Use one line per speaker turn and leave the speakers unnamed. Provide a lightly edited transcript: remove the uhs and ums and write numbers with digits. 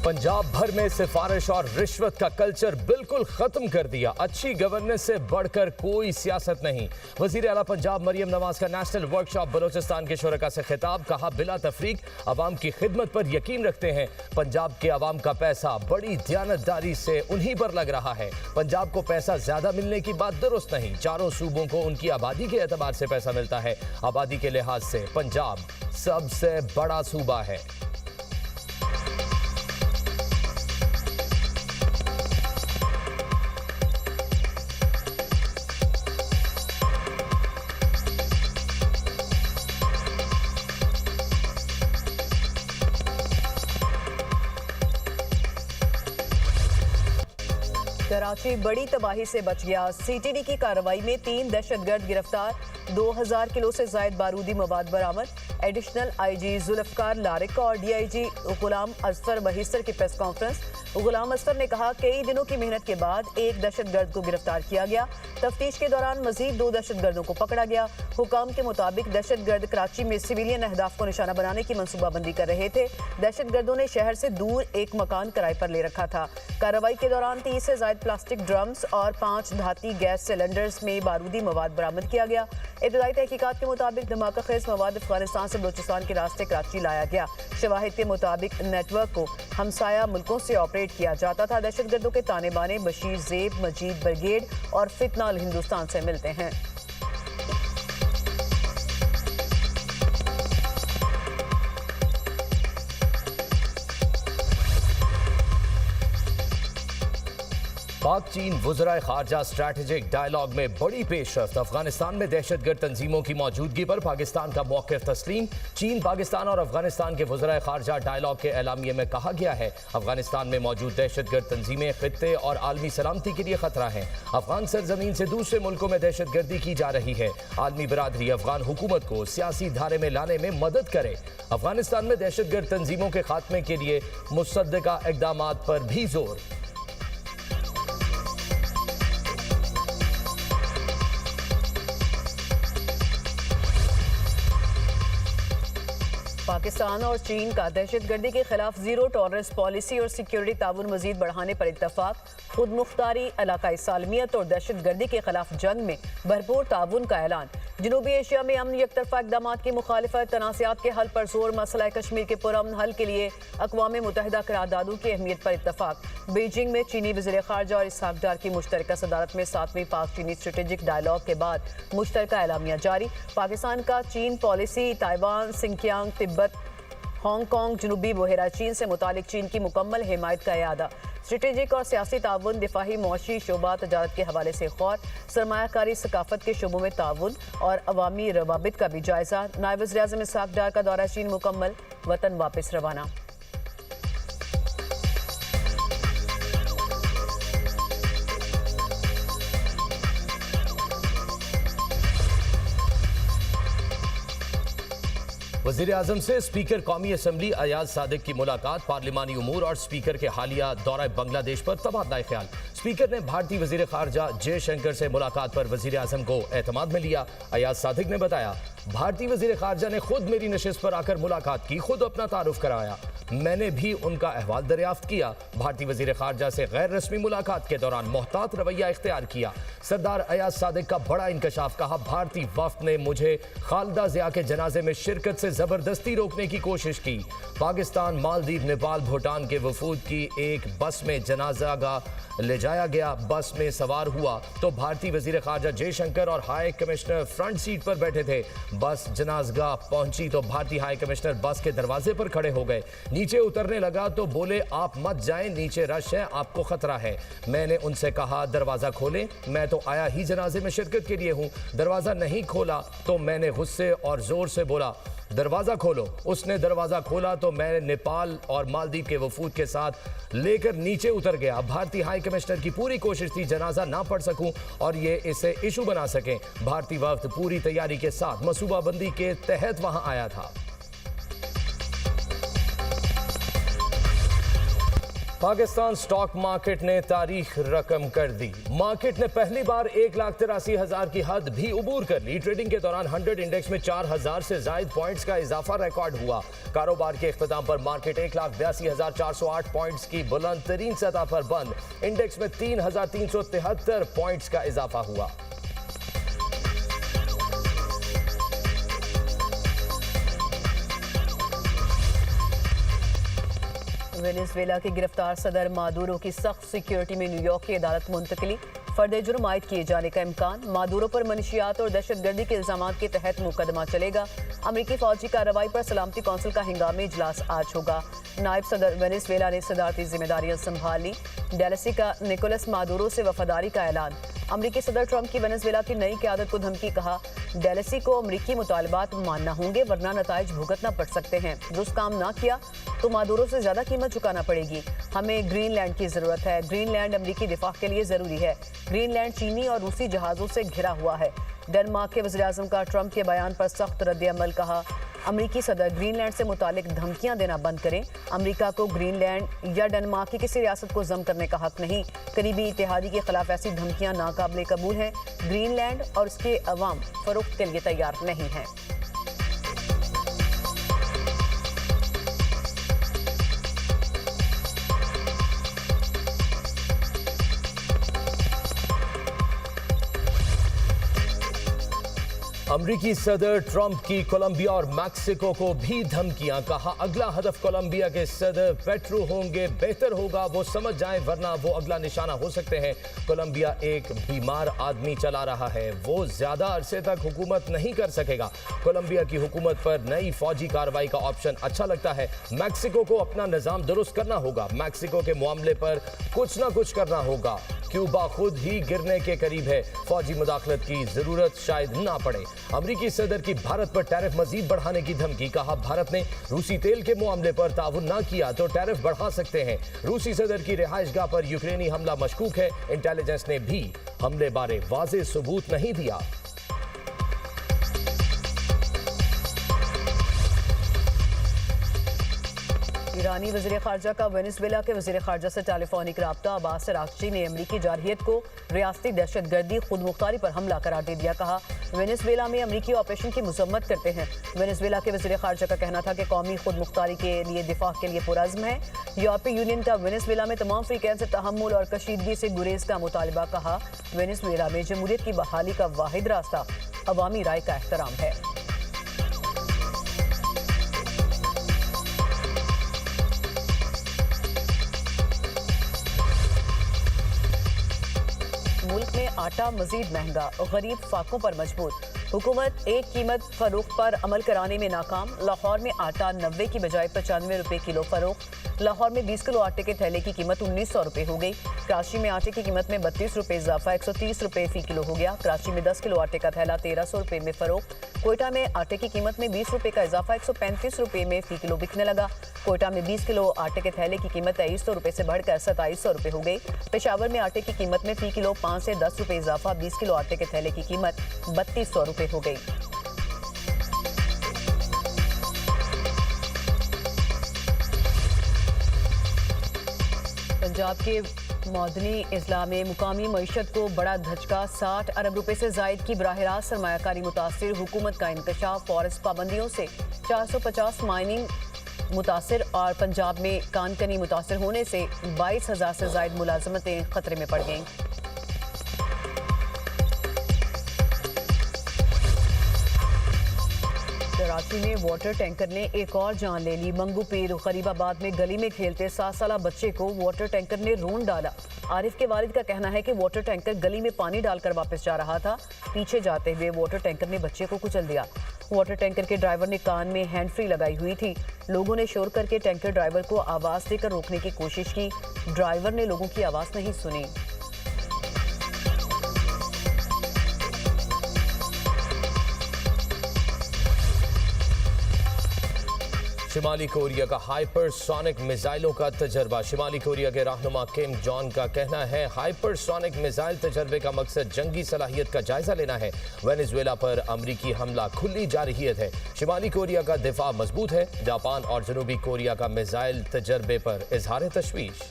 पंजाब भर में सिफारिश और रिश्वत का कल्चर बिल्कुल खत्म कर दिया। अच्छी गवर्नेंस से बढ़कर कोई सियासत नहीं। वजीर आला पंजाब मरियम नवाज का नेशनल वर्कशॉप बलोचिस्तान के शुरका से खिताब। कहा बिला तफरीक अवाम की खिदमत पर यकीन रखते हैं। पंजाब के अवाम का पैसा बड़ी दयानतदारी से उन्हीं पर लग रहा है। पंजाब को पैसा ज्यादा मिलने की बात दुरुस्त नहीं। चारों सूबों को उनकी आबादी के एतबार से पैसा मिलता है। आबादी के लिहाज से पंजाब सबसे बड़ा सूबा है।
कराची बड़ी तबाही से बच गया। सीटीडी की कार्रवाई में 3 दहशतगर्द गिरफ्तार, 2000 किलो से जायद बारूदी मवाद बरामद। एडिशनल आईजी जुल्फकार लारिक और डीआईजी गुलाम असफर बहिस्तर की प्रेस कॉन्फ्रेंस। गुलाम असफर ने कहा कई दिनों की मेहनत के बाद एक दहशतगर्द को गिरफ्तार किया गया। तफ्तीश के दौरान मजीद 2 दहशतगर्दों को पकड़ा गया। हुकाम के मुताबिक दहशतगर्द कराची में सिविलियन अहदाफ को निशाना बनाने की मनसूबाबंदी कर रहे थे। दहशतगर्दों ने शहर से दूर एक मकान किराए पर ले रखा था। कार्रवाई के दौरान 30 से ज्यादा प्लास्टिक ड्रम्स और 5 धाती गैस सिलेंडर्स में बारूदी मवाद बरामद किया गया। इब्तदाई तहकीकात के मुताबिक धमाका खेज मवाद अफगानिस्तान से बलोचिस्तान के रास्ते कराची लाया गया। शवाहिद के मुताबिक नेटवर्क को हमसाया मुल्कों से ऑपरेट किया जाता था। दहशतगर्दों के ताने बाने बशीर जेब, मजीद ब्रिगेड और फितनाल हिंदुस्तान से मिलते हैं।
पाक चीन वज़राए खारजा स्ट्रैटेजिक डायलॉग में बड़ी पेशरफ्त। अफगानिस्तान में दहशतगर्द तंजीमों की मौजूदगी पर पाकिस्तान का मौक़िफ़ तस्लीम। चीन, पाकिस्तान और अफगानिस्तान के वज़राए खारजा डायलॉग के एलामिये में कहा गया है अफगानिस्तान में मौजूद दहशतगर्द तंजीमें खित्ते और आलमी सलामती के लिए खतरा हैं। अफगान सरजमीन से दूसरे मुल्कों में दहशतगर्दी की जा रही है। आलमी बरादरी अफगान हुकूमत को सियासी धारे में लाने में मदद करे। अफगानिस्तान में दहशतगर्द तंजीमों के खात्मे के लिए मुसद्दका इक़दामात पर भी जोर।
पाकिस्तान और चीन का दहशतगर्दी के खिलाफ जीरो टॉलरेंस पॉलिसी और सिक्योरिटी ताउन मजीद बढ़ाने पर इत्तफाक। खुद मुख्तारी, इलाकाई सालमियत और दहशतगर्दी के खिलाफ जंग में भरपूर ताउन का ऐलान। जनूबी एशिया में अमन यकतरफा इक़दाम की मुखालिफत, तनाज़ात के हल पर जोर। मसला कश्मीर के पुरअमन हल के लिए अक़वाम मुत्तहिदा करारदादों की अहमियत पर इत्तफाक। बीजिंग में चीनी वज़ीर ख़ारजा और इसहाक डार की मुश्तरका सदारत में 7वीं पाक चीनी स्ट्रेटेजिक डायलॉग के बाद मुश्तरका एलामिया जारी। पाकिस्तान का चीन policy, Taiwan, Sinkiang, Tibet, Hong Kong, जनूबी बहरा चीन से मुतालिक चीन की मुकम्मल हिमायत का इरादा। स्ट्रेटेजिक और सियासी ताउन, दिफाही, मौशी शोबा, तजारत के हवाले से गौर। सरमायाकारी, सकाफत के शोबों में ताउन और अवामी रवाबित का भी जायजा। नायब वज़ीर आज़म इसहाक डार का दौरा चीन मुकम्मल, वतन वापस रवाना।
वज़ीर आज़म से स्पीकर कौमी असम्बली अयाज सादिक की मुलाकात। पार्लिमानी उमूर और स्पीकर के हालिया दौरा बांग्लादेश पर तबादला ख्याल। स्पीकर ने भारतीय वज़ीर ख़ारजा जयशंकर से मुलाकात पर वज़ीर आज़म को एतमाद में लिया। अयाज सादिक ने बताया भारतीय वज़ीर ख़ारजा ने खुद मेरी नशिस्त पर आकर मुलाकात की, खुद अपना तारुफ कराया, मैंने भी उनका अहवाल दरियाफ्त किया। भारतीय वज़ीर ख़ारजा से गैर रस्मी मुलाकात के दौरान मोहतात रवैया इख्तियार किया। सरदार अयाज सादिक का बड़ा इंकशाफ। कहा भारतीय वफ़द ने मुझे खालिदा ज़िया के जनाजे में शिरकत से ज़बरदस्ती रोकने की कोशिश की। पाकिस्तान, मालदीव, नेपाल, भूटान के वफूद की एक बस में जनाजा ले जाया गया। बस में सवार हुआ तो भारतीय वज़ीर ख़ारजा जयशंकर और हाई कमिश्नर फ्रंट सीट पर बैठे थे। बस जनाजगाह पहुंची तो भारतीय हाई कमिश्नर बस के दरवाजे पर खड़े हो गए। नीचे उतरने लगा तो बोले आप मत जाएं, नीचे रश है, आपको खतरा है। मैंने उनसे कहा दरवाज़ा खोलें, मैं तो आया ही जनाजे में शिरकत के लिए हूँ। दरवाज़ा नहीं खोला तो मैंने गुस्से और ज़ोर से बोला दरवाज़ा खोलो। उसने दरवाज़ा खोला तो मैं नेपाल और मालदीव के वफूद के साथ लेकर नीचे उतर गया। भारतीय हाई कमिश्नर की पूरी कोशिश थी जनाजा ना पढ़ सकूं और ये इसे इशू बना सकें। भारतीय वक्त पूरी तैयारी के साथ मनसूबाबंदी के तहत वहां आया था। पाकिस्तान स्टॉक मार्केट ने तारीख रकम कर दी। मार्केट ने पहली बार 1,83,000 की हद भी उबूर कर ली। ट्रेडिंग के दौरान 100 इंडेक्स में 4,000 से जायद पॉइंट्स का इजाफा रिकॉर्ड हुआ। कारोबार के इख्तिताम पर मार्केट 1,82,408 पॉइंट्स की बुलंद तरीन सतह पर बंद। इंडेक्स में 3,373 पॉइंट्स का इजाफा हुआ।
वेनेजुएला के गिरफ्तार सदर मादुरो की सख्त सिक्योरिटी में न्यूयॉर्क की अदालत मुंतकली। फर्द जुर्म आयद किए जाने का इम्कान। मादुरो पर मनशियात और दहशतगर्दी के इल्जाम के तहत मुकदमा चलेगा। अमरीकी फौजी कार्रवाई पर सलामती कौंसिल का हंगामी इजलास आज होगा। नायब सदर वेनेजुएला ने सदारती जिम्मेदारियां संभाल ली। डेलसी का निकोलस मादुरो से वफादारी का ऐलान। अमरीकी सदर ट्रंप की वेनेजुएला की नई क़यादत को धमकी। कहा, डेलसी को अमरीकी मुतालबात मानना होंगे वरना नताइज भुगतना पड़ सकते हैं। दुरुस्त काम ना किया तो मादुरो से ज्यादा कीमत चुकाना पड़ेगी। हमें ग्रीनलैंड की जरूरत है। ग्रीनलैंड अमरीकी दिफा के लिए जरूरी है। ग्रीनलैंड चीनी और रूसी जहाजों से घिरा हुआ है। डेनमार्क के वज़ीर-ए-आज़म का ट्रंप के बयान पर सख्त रद्द-ए-अमल। कहा, अमरीकी सदर ग्रीनलैंड से मुतालिक धमकियां देना बंद करें। अमरीका को ग्रीनलैंड या डेनमार्क की किसी रियासत को जम करने का हक नहीं। करीबी इत्तेहादी के खिलाफ ऐसी धमकियां नाकाबिले कबूल हैं। ग्रीनलैंड और उसके अवाम फरोख्त के लिए तैयार नहीं हैं।
अमरीकी सदर ट्रंप की कोलंबिया और मैक्सिको को भी धमकियां। कहा, अगला हदफ कोलंबिया के सदर पेट्रो होंगे। बेहतर होगा वो समझ जाएं वरना वो अगला निशाना हो सकते हैं। कोलंबिया एक बीमार आदमी चला रहा है, वो ज्यादा अरसे तक हुकूमत नहीं कर सकेगा। कोलंबिया की हुकूमत पर नई फौजी कार्रवाई का ऑप्शन अच्छा लगता है। मैक्सिको को अपना निजाम दुरुस्त करना होगा। मैक्सिको के मामले पर कुछ ना कुछ करना होगा। क्यूबा खुद ही गिरने के करीब है। फौजी मुदाखलत की जरूरत शायद ना पड़े। अमरीकी सदर की भारत पर टैरिफ मजीद बढ़ाने की धमकी। कहा, भारत ने रूसी तेल के मामले पर ताउन ना किया तो टैरिफ बढ़ा सकते हैं। रूसी सदर की रिहाइशगाह पर यूक्रेनी हमला मशकूक है। इंटेलिजेंस ने भी हमले बारे वाज़ेह सबूत नहीं दिया।
ईरानी वज़ीर ख़ारजा का वेनेजुएला के वज़ीर ख़ारजा से टेलीफोनिक राब्ता। अब्बास अराग़ची ने अमरीकी जारहियत को रियासती दहशतगर्दी खुद मुख्तारी पर हमला करार दे दिया। कहा, वेनेजुएला में अमरीकी ऑपरेशन की मजम्मत करते हैं। वेनेजुएला के वज़ीर ख़ारजा का कहना था कि कौमी खुद मुख्तारी के लिए दिफा के लिए पुरज़्म है। यूरोपीय यूनियन का वेनेजुएला में तमाम फ़रीक़ैन से तहम्मुल और कशीदगी से गुरेज का मुतालबा। कहा, वेनेजुएला में जमहूरियत की बहाली का वाहिद रास्ता अवामी राय का एहतराम है। मुल्क में आटा मजीद महंगा, गरीब फाकों पर मजबूर। हुकूमत एक कीमत फरोख्त पर अमल कराने में नाकाम। लाहौर में आटा 90 की बजाय 95 रुपये किलो फरोख्त। लाहौर में 20 किलो आटे के थैले की कीमत 1900 रुपये हो गई। कराची में आटे की कीमत में 32 रुपये इजाफा 130 रुपये फी किलो हो गया। कराची में 10 किलो आटे का थैला 1300 रुपये में फरोख्त। कोयटा में आटे की कीमत में 20 रुपये का इजाफा 135 रुपये में फी किलो बिकने लगा। कोयटा में 20 किलो आटे के थैले की कीमत 2300 रुपये से बढ़कर 2700 रुपये हो गई। पेशावर में आटे की कीमत में फी किलो 5 से 10 रुपये इजाफा 20 किलो आटे के थैले की कीमत 3200 रुपये हो गई। पंजाब के मौदनी अजला में मुकामी मईशत को बड़ा धचका। 60 अरब रुपए से जायद की बराह रास्त सरमायाकारी मुतासिर। हुकूमत का इंकशाफ, फॉरेस्ट पाबंदियों से 450 माइनिंग मुतासिर और पंजाब में कानकनी मुतासिर होने से 22,000 से जायद मुलाजमतें खतरे में पड़ गईं। कराची में वाटर टैंकर ने एक और जान ले ली। मंगू पीर गरीबाबाद में गली में खेलते 7 साला बच्चे को वाटर टैंकर ने रोन डाला। आरिफ के वालिद का कहना है कि वाटर टैंकर गली में पानी डालकर वापस जा रहा था। पीछे जाते हुए वाटर टैंकर ने बच्चे को कुचल दिया। वाटर टैंकर के ड्राइवर ने कान में हैंड फ्री लगाई हुई थी। लोगों ने शोर करके टैंकर ड्राइवर को आवाज देकर रोकने की कोशिश की। ड्राइवर ने लोगों की आवाज नहीं सुनी।
शिमाली कोरिया का हाइपरसोनिक मिसाइलों का तजर्बा। शिमाली कोरिया के रहनुमा किम जॉन का कहना है, हाइपरसोनिक मिसाइल तजर्बे का मकसद जंगी सलाहियत का जायजा लेना है। वेनेजुएला पर अमरीकी हमला खुली जारहियत है। शिमाली कोरिया का दिफा मजबूत है। जापान और जनूबी कोरिया का मिसाइल तजर्बे पर इजहार तशवीश।